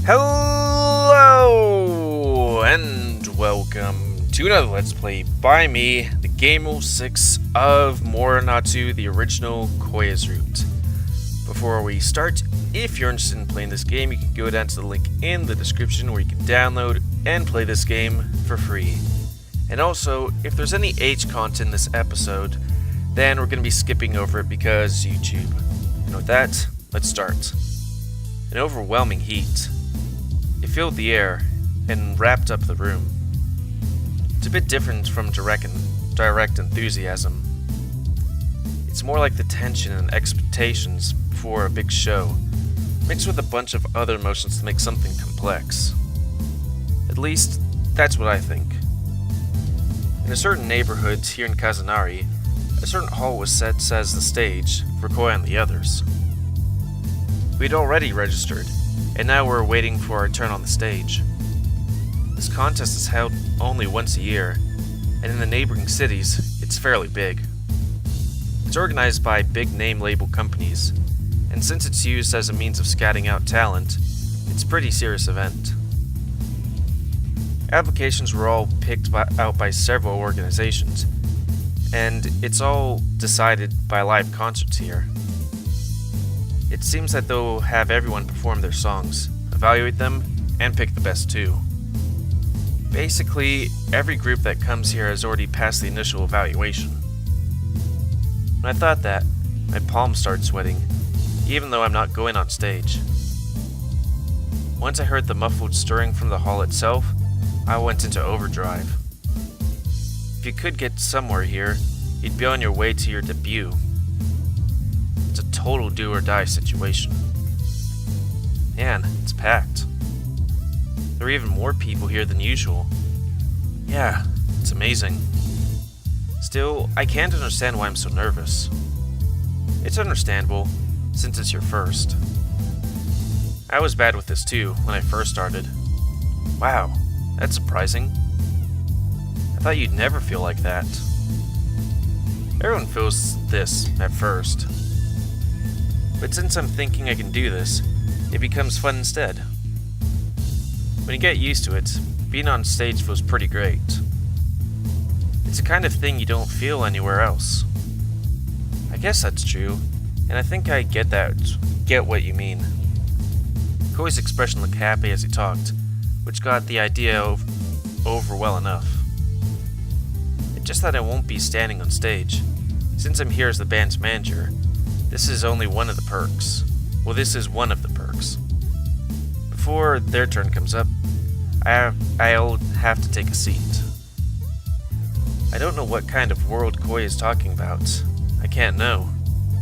Hello and welcome to another Let's Play by me, the GamerWolfSix of Morenatsu, the original Koya's route. Before we start, if you're interested in playing this game, you can go down to the link in the description where you can download and play this game for free. And also, if there's any age content in this episode, then we're going to be skipping over it because YouTube. And with that, let's start. An overwhelming heat. It filled the air and wrapped up the room. It's a bit different from direct enthusiasm. It's more like the tension and expectations before a big show, mixed with a bunch of other emotions to make something complex. At least, that's what I think. In a certain neighborhood here in Kazanari, a certain hall was set as the stage for Koya and the others. We'd already registered, and now we're waiting for our turn on the stage. This contest is held only once a year, and in the neighboring cities, it's fairly big. It's organized by big name label companies, and since it's used as a means of scouting out talent, it's a pretty serious event. Applications were all picked out by several organizations, and it's all decided by live concerts here. It seems that they'll have everyone perform their songs, evaluate them, and pick the best two. Basically, every group that comes here has already passed the initial evaluation. When I thought that, my palms started sweating, even though I'm not going on stage. Once I heard the muffled stirring from the hall itself, I went into overdrive. If you could get somewhere here, you'd be on your way to your debut. It's a total do-or-die situation. Man, it's packed. There are even more people here than usual. Yeah, it's amazing. Still, I can't understand why I'm so nervous. It's understandable, since it's your first. I was bad with this too, when I first started. Wow, that's surprising. I thought you'd never feel like that. Everyone feels this at first. But since I'm thinking I can do this, it becomes fun instead. When you get used to it, being on stage feels pretty great. It's the kind of thing you don't feel anywhere else. I guess that's true, and I think I get what you mean. Koi's expression looked happy as he talked, which got the idea over well enough. It's just that I won't be standing on stage. Since I'm here as the band's manager, this is only one of the perks. Well, this is one of the perks. Before their turn comes up, I'll have to take a seat. I don't know what kind of world Koi is talking about. I can't know.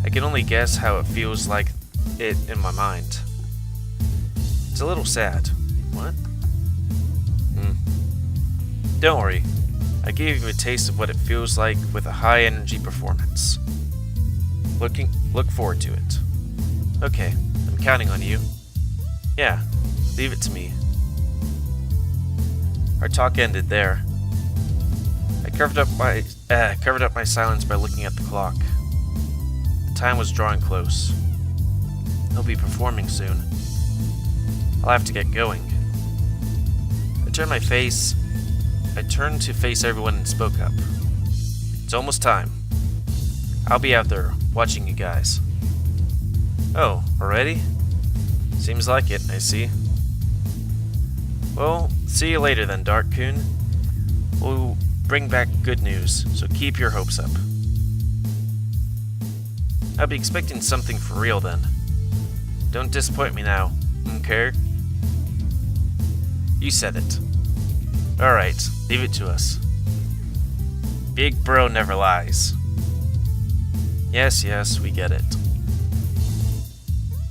I can only guess how it feels like it in my mind. It's a little sad. What? Don't worry. I gave you a taste of what it feels like with a high-energy performance. Look forward to it. Okay, I'm counting on you. Yeah, leave it to me. Our talk ended there. I covered up my silence by looking at the clock. The time was drawing close. He'll be performing soon. I'll have to get going. I turned to face everyone and spoke up. It's almost time. I'll be out there, watching you guys. Oh, already? Seems like it, I see. Well, see you later then, Dark-kun. We'll bring back good news, so keep your hopes up. I'll be expecting something for real then. Don't disappoint me now, okay? You said it. Alright, leave it to us. Big bro never lies. Yes, we get it.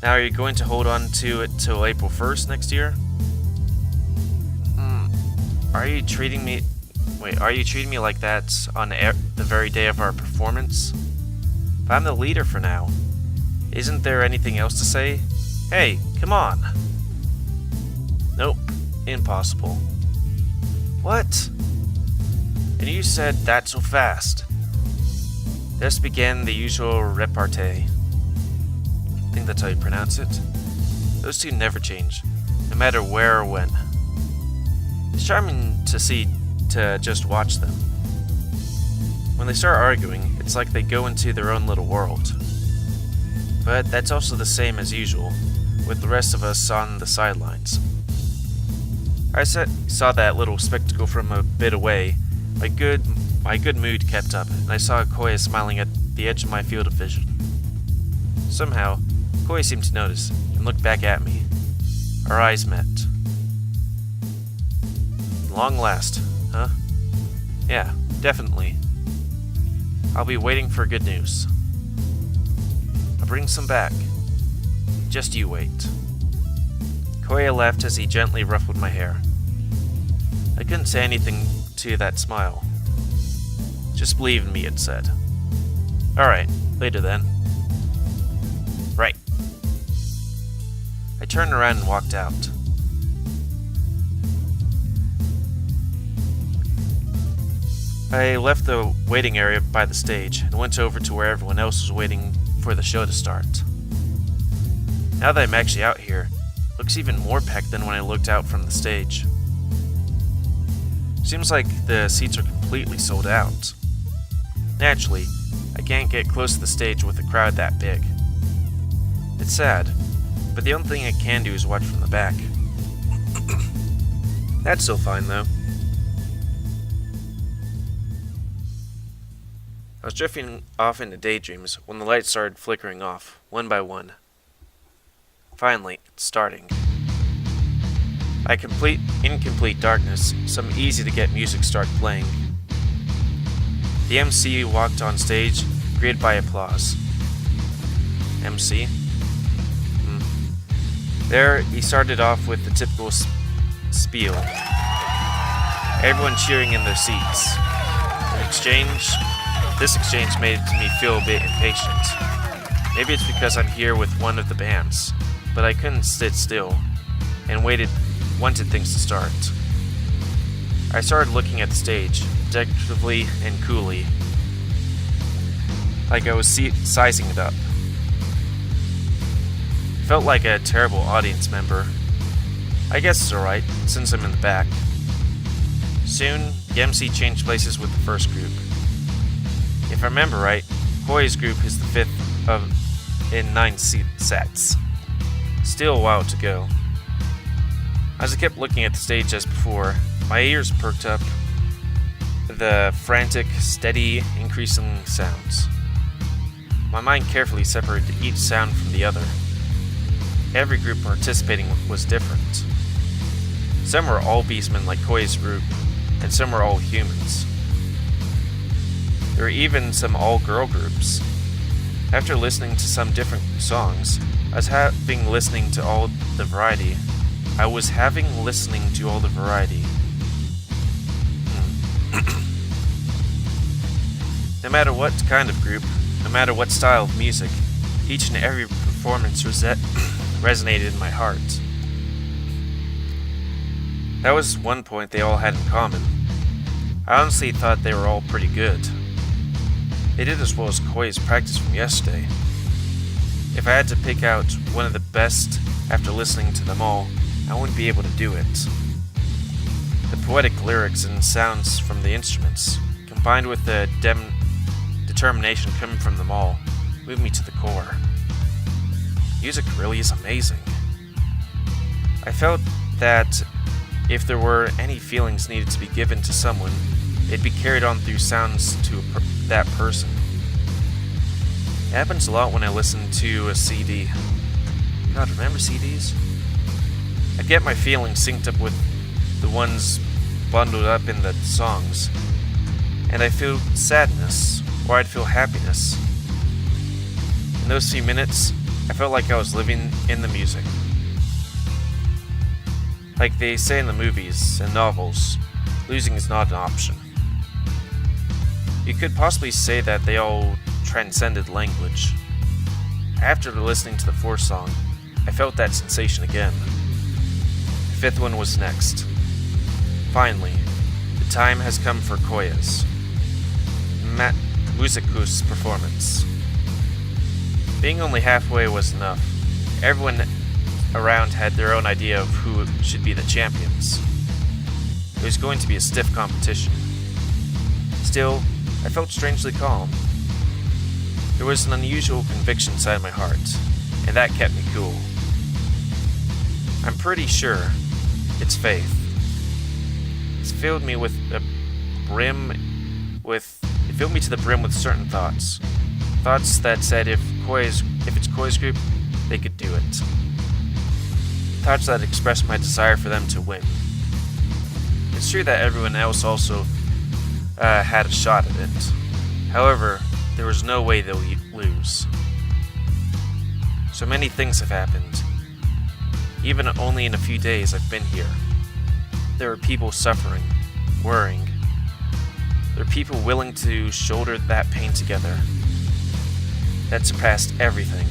Now, are you going to hold on to it till April 1st next year? Are you treating me like that on the very day of our performance? If I'm the leader for now, isn't there anything else to say? Hey, come on! Nope, impossible. What? And you said that so fast. Thus began the usual repartee. I think that's how you pronounce it. Those two never change. no matter where or when. It's charming to just watch them. When they start arguing, it's like they go into their own little world. But that's also the same as usual, with the rest of us on the sidelines. I saw that little spectacle from a bit away. My good mood kept up, and I saw Koya smiling at the edge of my field of vision. Somehow, Koya seemed to notice, and looked back at me. Our eyes met. Long last, huh? Yeah, definitely. I'll be waiting for good news. I'll bring some back. Just you wait. Koya laughed as he gently ruffled my hair. I couldn't say anything to that smile. Just believe in me, it said. Alright, later then. Right. I turned around and walked out. I left the waiting area by the stage and went over to where everyone else was waiting for the show to start. Now that I'm actually out here, it looks even more packed than when I looked out from the stage. Seems like the seats are completely sold out. Naturally, I can't get close to the stage with a crowd that big. It's sad, but the only thing I can do is watch from the back. That's still fine though. I was drifting off into daydreams when the lights started flickering off, one by one. Finally, it's starting. In complete darkness, some easy-to-get music started playing. The MC walked on stage, greeted by applause. MC? There, he started off with the typical spiel. Everyone cheering in their seats. This exchange made me feel a bit impatient. Maybe it's because I'm here with one of the bands, but I couldn't sit still, and wanted things to start. I started looking at the stage, decoratively and coolly, like I was sizing it up. Felt like a terrible audience member. I guess it's alright, since I'm in the back. Soon, the MC changed places with the first group. If I remember right, Koya's group is the fifth in 9 sets. Still a while to go. As I kept looking at the stage as before, my ears perked up the frantic, steady, increasing sounds. My mind carefully separated each sound from the other. Every group participating was different. Some were all beastmen like Koya's group, and some were all humans. There were even some all-girl groups. After listening to some different songs, I was having listening to all the variety. No matter what kind of group, no matter what style of music, each and every performance resonated in my heart. That was one point they all had in common. I honestly thought they were all pretty good. They did as well as Koya's practice from yesterday. If I had to pick out one of the best after listening to them all, I wouldn't be able to do it. The poetic lyrics and sounds from the instruments, combined with the determination coming from them all, moved me to the core. Music really is amazing. I felt that if there were any feelings needed to be given to someone, it'd be carried on through sounds to that person. It happens a lot when I listen to a CD. God, remember CDs? I get my feelings synced up with the ones bundled up in the songs, and I feel sadness, or I'd feel happiness. In those few minutes, I felt like I was living in the music. Like they say in the movies and novels, losing is not an option. You could possibly say that they all transcended language. After listening to the fourth song, I felt that sensation again. The fifth one was next. Finally, the time has come for Koya's Musicus performance. Being only halfway was enough. Everyone around had their own idea of who should be the champions. It was going to be a stiff competition. Still, I felt strangely calm. There was an unusual conviction inside my heart, and that kept me cool. I'm pretty sure it's faith. It's filled me with a it filled me to the brim with certain thoughts. Thoughts that said if it's Koi's group, they could do it. Thoughts that expressed my desire for them to win. It's true that everyone else also had a shot at it. However, there was no way they'll lose. So many things have happened. Even only in a few days I've been here. There are people suffering, worrying. There are people willing to shoulder that pain together. That surpassed everything.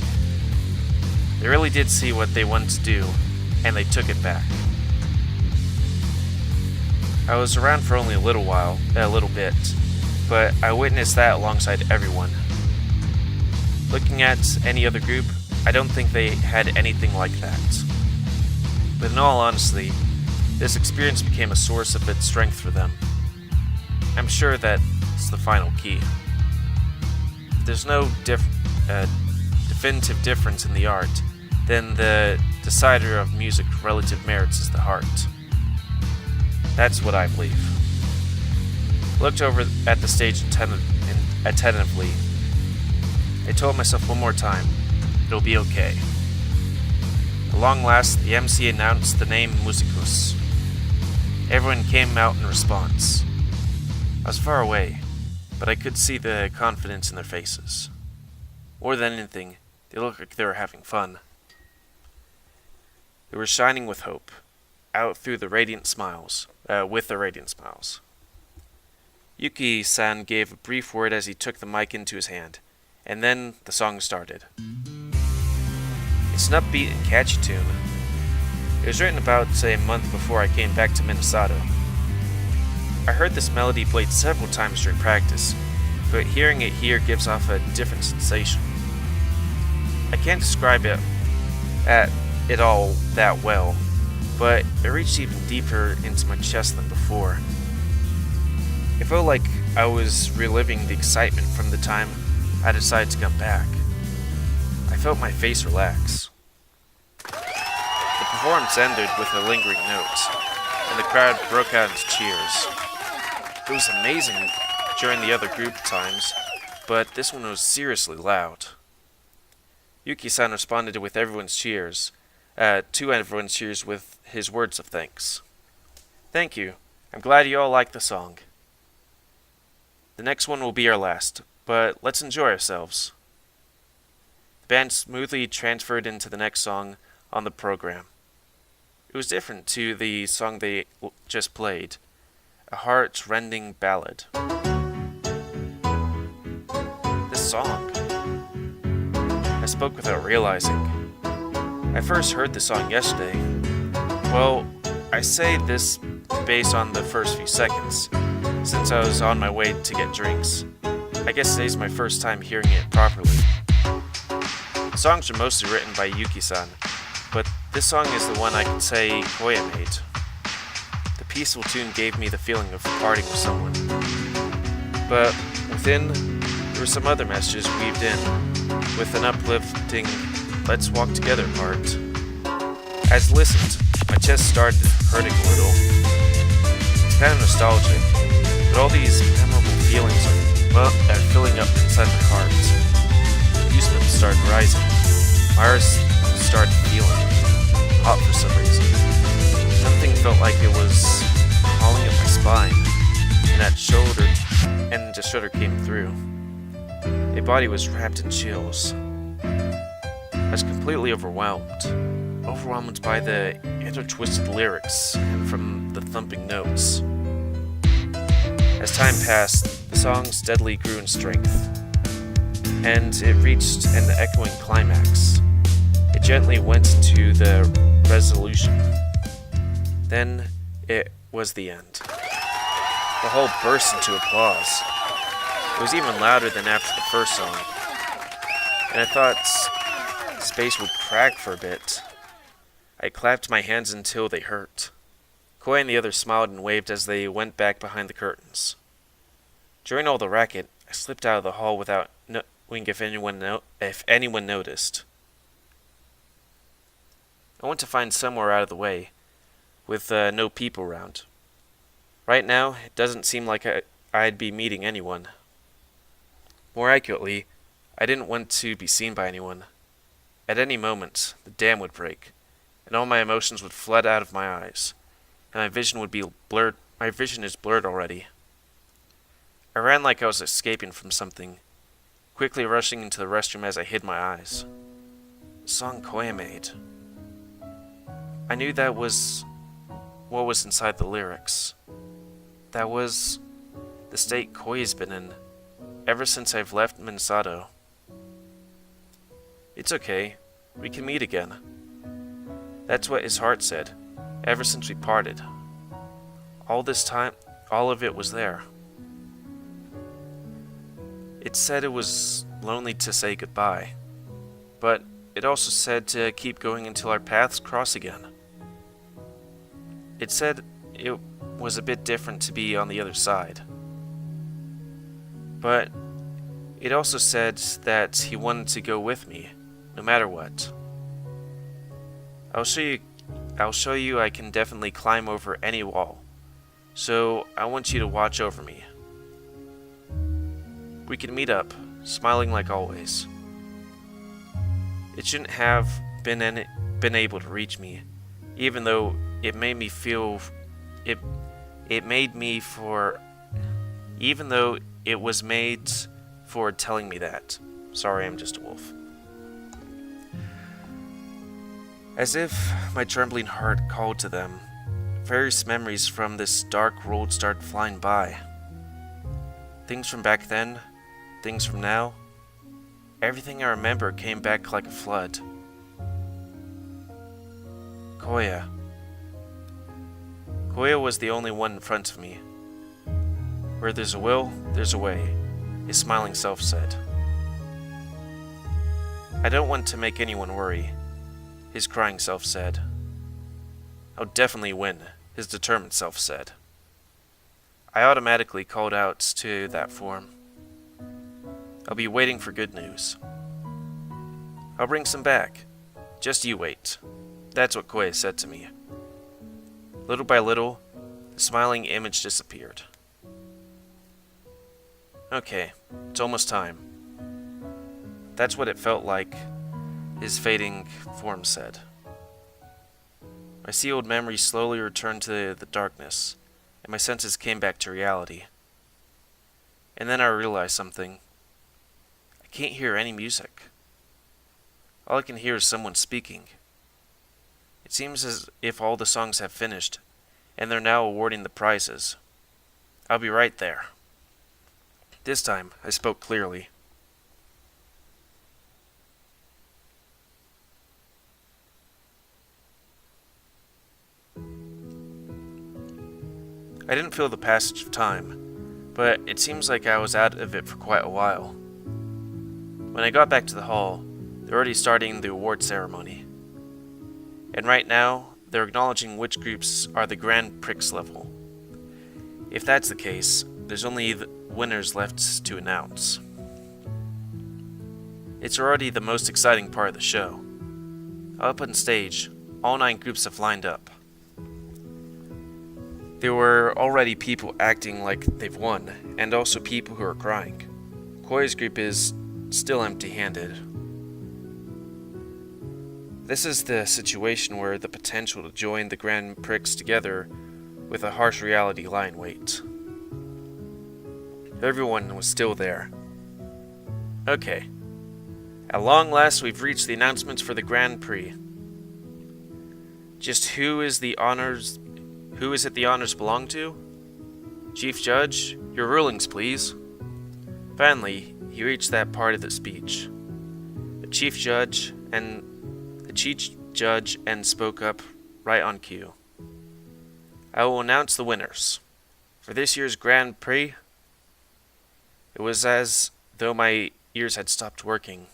They really did see what they wanted to do, and they took it back. I was around for only a little bit, but I witnessed that alongside everyone. Looking at any other group, I don't think they had anything like that. But in all honesty, this experience became a source of its strength for them. I'm sure that's the final key. There's no definitive difference in the art, then the decider of music's relative merits is the heart. That's what I believe. I looked over at the stage attentively. I told myself one more time, it'll be okay. At long last, the MC announced the name Musicus. Everyone came out in response. I was far away, but I could see the confidence in their faces. More than anything, they looked like they were having fun. They were shining with hope, out through the radiant smiles, with their radiant smiles. Yuki-san gave a brief word as he took the mic into his hand, and then the song started. It's an upbeat and catchy tune. It was written about a month before I came back to Minnesota. I heard this melody played several times during practice, but hearing it here gives off a different sensation. I can't describe it all that well, but it reached even deeper into my chest than before. It felt like I was reliving the excitement from the time I decided to come back. I felt my face relax. The performance ended with a lingering note, and the crowd broke out into cheers. It was amazing during the other group times, but this one was seriously loud. Yuki-san responded with everyone's cheers, to everyone's cheers with his words of thanks. Thank you. I'm glad you all like the song. The next one will be our last, but let's enjoy ourselves. The band smoothly transferred into the next song on the program. It was different to the song they just played, a heart-rending ballad. This song. I spoke without realizing. I first heard the song yesterday. Well, I say this based on the first few seconds, since I was on my way to get drinks. I guess today's my first time hearing it properly. The songs are mostly written by Yuki-san, but this song is the one I could say Koya made. The peaceful tune gave me the feeling of partying with someone. But within, there were some other messages weaved in, with an uplifting "Let's walk together" part. As I listened, my chest started hurting a little. It's kind of nostalgic, but all these memorable feelings are filling up inside my heart. Goosebumps started rising. My heart started feeling hot for some reason. Something felt like it was crawling up my spine, and the shoulder came through. My body was wrapped in chills. I was completely overwhelmed by the intertwisted lyrics from the thumping notes. As time passed, the song steadily grew in strength, and it reached an echoing climax. It gently went into the resolution. Then it was the end. The hall burst into applause. It was even louder than after the first song, and I thought space would crack for a bit. I clapped my hands until they hurt. Koi and the others smiled and waved as they went back behind the curtains. During all the racket, I slipped out of the hall without knowing if anyone noticed. I went to find somewhere out of the way, with no people around. Right now, it doesn't seem like I'd be meeting anyone. More accurately, I didn't want to be seen by anyone. At any moment, the dam would break, and all my emotions would flood out of my eyes, and my vision would be blurred. My vision is blurred already. I ran like I was escaping from something, quickly rushing into the restroom as I hid my eyes. The song Koya made. I knew that was what was inside the lyrics. That was the state Koya's been in ever since I've left Minasato. It's okay, we can meet again. That's what his heart said, ever since we parted. All this time, all of it was there. It said it was lonely to say goodbye, but it also said to keep going until our paths cross again. It said it was a bit different to be on the other side, but it also said that he wanted to go with me, no matter what. I'll show you I can definitely climb over any wall, so I want you to watch over me. We can meet up, smiling like always. It shouldn't have been able to reach me, even though it made me feel even though it was made for telling me that. Sorry, I'm just a wolf. As if my trembling heart called to them, various memories from this dark world started flying by. Things from back then, things from now, everything I remember came back like a flood. Koya. Koya was the only one in front of me. Where there's a will, there's a way, his smiling self said. I don't want to make anyone worry, his crying self said. I'll definitely win, his determined self said. I automatically called out to that form. I'll be waiting for good news. I'll bring some back. Just you wait. That's what Koya said to me. Little by little, the smiling image disappeared. Okay, it's almost time. That's what it felt like, his fading form said. My sealed memory slowly returned to the darkness, and my senses came back to reality. And then I realized something. I can't hear any music. All I can hear is someone speaking. It seems as if all the songs have finished, and they're now awarding the prizes. I'll be right there. This time, I spoke clearly. I didn't feel the passage of time, but it seems like I was out of it for quite a while. When I got back to the hall, they're already starting the award ceremony. And right now, they're acknowledging which groups are the Grand Prix level. If that's the case, there's only the winners left to announce. It's already the most exciting part of the show. Up on stage, all 9 groups have lined up. There were already people acting like they've won, and also people who are crying. Koi's group is still empty-handed. This is the situation where the potential to join the Grand Prix together with a harsh reality lie in wait. Everyone was still there. Okay. At long last, we've reached the announcements for the Grand Prix. Just who is it the honors belong to? Chief Judge, your rulings, please. Finally, he reached that part of the speech. The Chief Judge spoke up right on cue. I will announce the winners. For this year's Grand Prix, it was as though my ears had stopped working.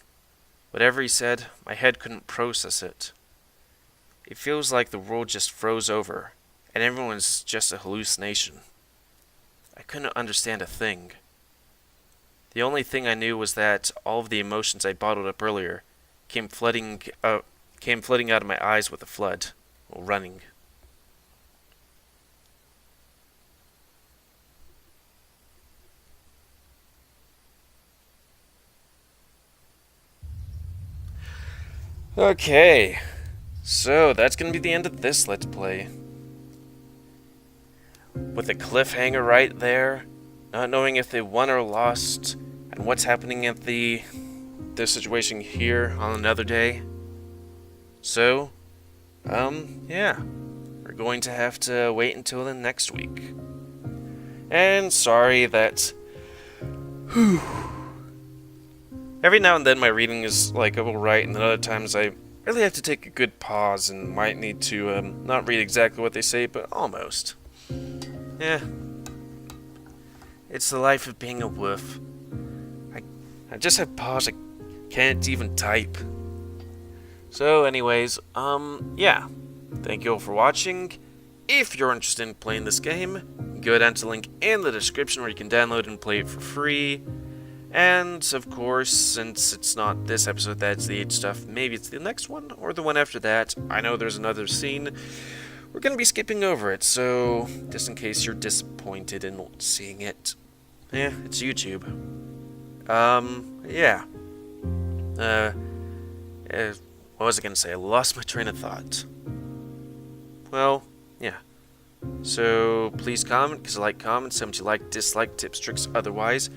Whatever he said, my head couldn't process it. It feels like the world just froze over, and everyone's just a hallucination. I couldn't understand a thing. The only thing I knew was that all of the emotions I bottled up earlier came flooding out of my eyes with a flood, while running. Okay, so that's gonna be the end of this Let's Play. With a cliffhanger right there, not knowing if they won or lost, and what's happening at this situation here on another day. So, yeah, we're going to have to wait until the next week. And sorry that every now and then my reading is like alright, and then other times I really have to take a good pause and might need to not read exactly what they say, but almost. Yeah. It's the life of being a wolf. I just have pause, I can't even type. So anyways, yeah. Thank you all for watching. If you're interested in playing this game, go down to the link in the description where you can download and play it for free. And, of course, since it's not this episode that's the age stuff, maybe it's the next one, or the one after that. I know there's another scene. We're going to be skipping over it, so just in case you're disappointed in not seeing it. Yeah, it's YouTube. Yeah. What was I going to say? I lost my train of thought. Well, yeah. So, please comment, because I like comments. Some you like, dislike, tips, tricks, otherwise.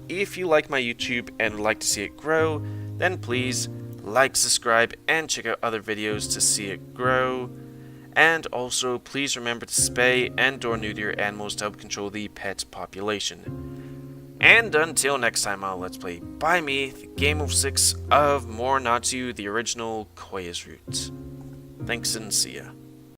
If you like my YouTube and would like to see it grow, then please like, subscribe, and check out other videos to see it grow. And also, please remember to spay and/or neuter your animals to help control the pet population. And until next time on Let's Play by me, the GamerWolfSix of Morenatsu, the original Koya's Root. Thanks and see ya.